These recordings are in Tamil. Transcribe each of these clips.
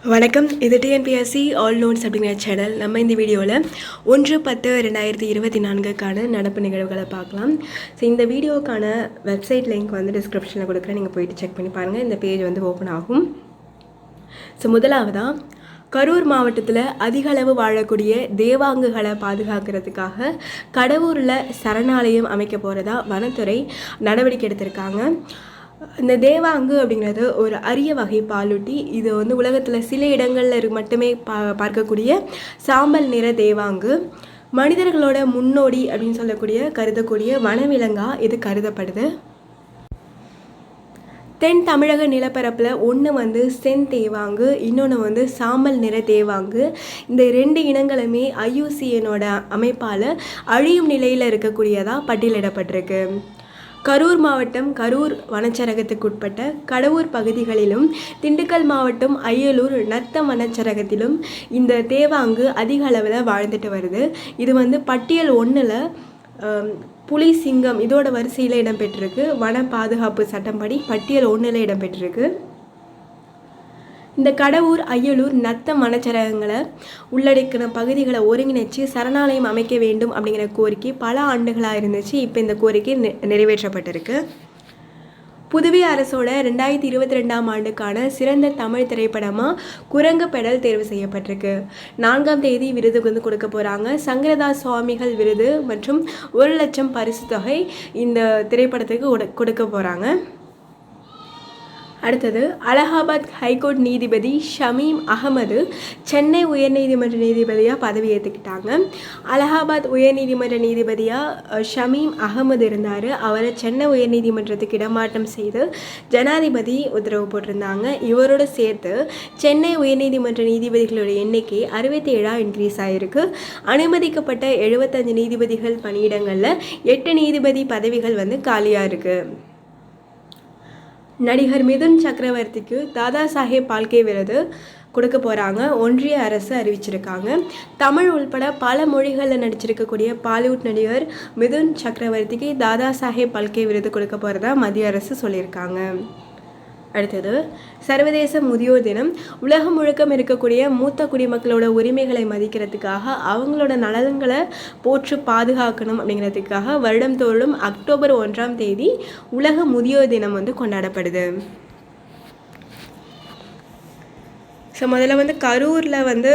வணக்கம். இது டிஎன்பிஎஸ்சி ஆல் நோட்ஸ் அப்படிங்கிற சேனல். நம்ம இந்த வீடியோவில் 1/10/2024க்கான நடப்பு நிகழ்வுகளை பார்க்கலாம். ஸோ இந்த வீடியோக்கான வெப்சைட் லிங்க் வந்து டிஸ்கிரிப்ஷனில் கொடுக்குறேன், நீங்கள் போயிட்டு செக் பண்ணி பாருங்கள். இந்த பேஜ் வந்து ஓப்பன் ஆகும். ஸோ முதலாவதாக கரூர் மாவட்டத்தில் அதிக அளவு வாழக்கூடிய தேவாங்குகளை பாதுகாக்கிறதுக்காக கடவூரில் சரணாலயம் அமைக்க போகிறதா வனத்துறை நடவடிக்கை எடுத்திருக்காங்க. இந்த தேவாங்கு அப்படிங்கிறது ஒரு அரிய வகை பாலூட்டி. இது வந்து உலகத்தில் சில இடங்களில் மட்டுமே பார்க்கக்கூடிய சாம்பல் நிற தேவாங்கு. மனிதர்களோட முன்னோடி அப்படின்னு கருதக்கூடிய வனவிலங்காக இது கருதப்படுது. தென் தமிழக நிலப்பரப்பில் ஒன்று வந்து செந்தேவாங்கு, இன்னொன்று வந்து சாம்பல் நிற தேவாங்கு. இந்த ரெண்டு இனங்களுமே IUCNோட அமைப்பால் அழியும் நிலையில் இருக்கக்கூடியதாக பட்டியலிடப்பட்டிருக்கு. கரூர் மாவட்டம் கரூர் வனச்சரகத்துக்குட்பட்ட கடவூர் பகுதிகளிலும், திண்டுக்கல் மாவட்டம் அய்யலூர் நத்தம் வனச்சரகத்திலும் இந்த தேவாங்கு அதிக அளவில் வாழ்ந்துட்டு வருது. இது வந்து பட்டியல் 1ல் புலி, சிங்கம் இதோட வரிசையில் இடம்பெற்றிருக்கு. வன பாதுகாப்பு சட்டம்படி பட்டியல் 1ல் இடம்பெற்றிருக்கு. இந்த கடவூர், அய்யலூர், நத்தம் வனச்சரகங்களை உள்ளடக்கின பகுதிகளை ஒருங்கிணைச்சு சரணாலயம் அமைக்க வேண்டும் அப்படிங்கிற கோரிக்கை பல ஆண்டுகளாக இருந்துச்சு. இப்போ இந்த கோரிக்கை நிறைவேற்றப்பட்டிருக்கு. புதுவை அரசோட 2022ஆம் ஆண்டுக்கான சிறந்த தமிழ் திரைப்படமாக குரங்கு பெடல் தேர்வு செய்யப்பட்டிருக்கு. 4ஆம் தேதி விருது வந்து கொடுக்க போகிறாங்க. சங்கரதாஸ் சுவாமிகள் விருது மற்றும் 1 லட்சம் பரிசு தொகை இந்த திரைப்படத்துக்கு கொடுக்க போகிறாங்க. அடுத்தது, அலகாபாத் ஹைகோர்ட் நீதிபதி ஷமீம் அகமது சென்னை உயர்நீதிமன்ற நீதிபதியாக பதவி ஏற்றுக்கிட்டாங்க. அலகாபாத் உயர்நீதிமன்ற நீதிபதியாக ஷமீம் அகமது இருந்தார். அவரை சென்னை உயர்நீதிமன்றத்துக்கு இடமாற்றம் செய்து ஜனாதிபதி உத்தரவு போட்டிருந்தாங்க. இவரோடு சேர்த்து சென்னை உயர்நீதிமன்ற நீதிபதிகளோட எண்ணிக்கை 67 இன்க்ரீஸ் ஆகிருக்கு. அனுமதிக்கப்பட்ட 75 நீதிபதிகள் பணியிடங்களில் 8 நீதிபதி பதவிகள் வந்து காலியாக இருக்குது. நடிகர் மிதுன் சக்கரவர்த்திக்கு தாதா சாஹேப் பால்கே விருது கொடுக்க போகிறாங்க. ஒன்றிய அரசு அறிவிச்சிருக்காங்க. தமிழ் உள்பட பல மொழிகளில் நடிச்சிருக்கக்கூடிய பாலிவுட் நடிகர் மிதுன் சக்கரவர்த்திக்கு தாதா சாஹேப் பால்கே விருது கொடுக்க போகிறதா மத்திய அரசு சொல்லியிருக்காங்க. அடுத்தது, சர்வதேச முதியோர் தினம். உலகம் முழுக்கம் இருக்கக்கூடிய மூத்த குடிமக்களோட உரிமைகளை மதிக்கிறதுக்காக, அவங்களோட நலன்களை போற்று பாதுகாக்கணும் அப்படிங்கிறதுக்காக வருடந்தோறும் அக்டோபர் 1ஆம் தேதி உலக முதியோர் தினம் வந்து கொண்டாடப்படுது. ஸோ முதல்ல வந்து கரூரில் வந்து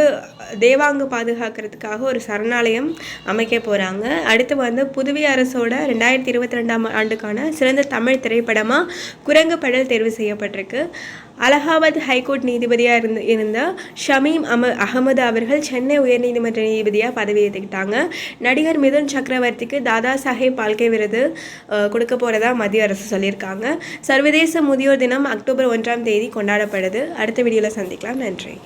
தேவாங்கு பாதுகாக்கிறதுக்காக ஒரு சரணாலயம் அமைக்க போகிறாங்க. அடுத்து வந்து புதுவை அரசோட 2022ஆம் ஆண்டுக்கான சிறந்த தமிழ் திரைப்படமாக குரங்கு பெடல் தேர்வு செய்யப்பட்டிருக்கு. அலகாபாத் ஹைகோர்ட் நீதிபதியாக இருந்த ஷமீம் அகமது அவர்கள் சென்னை உயர்நீதிமன்ற நீதிபதியாக பதவி ஏற்றுக்கிட்டாங்க. நடிகர் மிதுன் சக்கரவர்த்திக்கு தாதா சாஹேப் பால்கே விருது கொடுக்க போகிறதா மத்திய அரசு சொல்லியிருக்காங்க. சர்வதேச முதியோர் தினம் அக்டோபர் 1ஆம் தேதி கொண்டாடப்படுது. அடுத்த வீடியோவில் சந்திக்கலாம். நன்றி.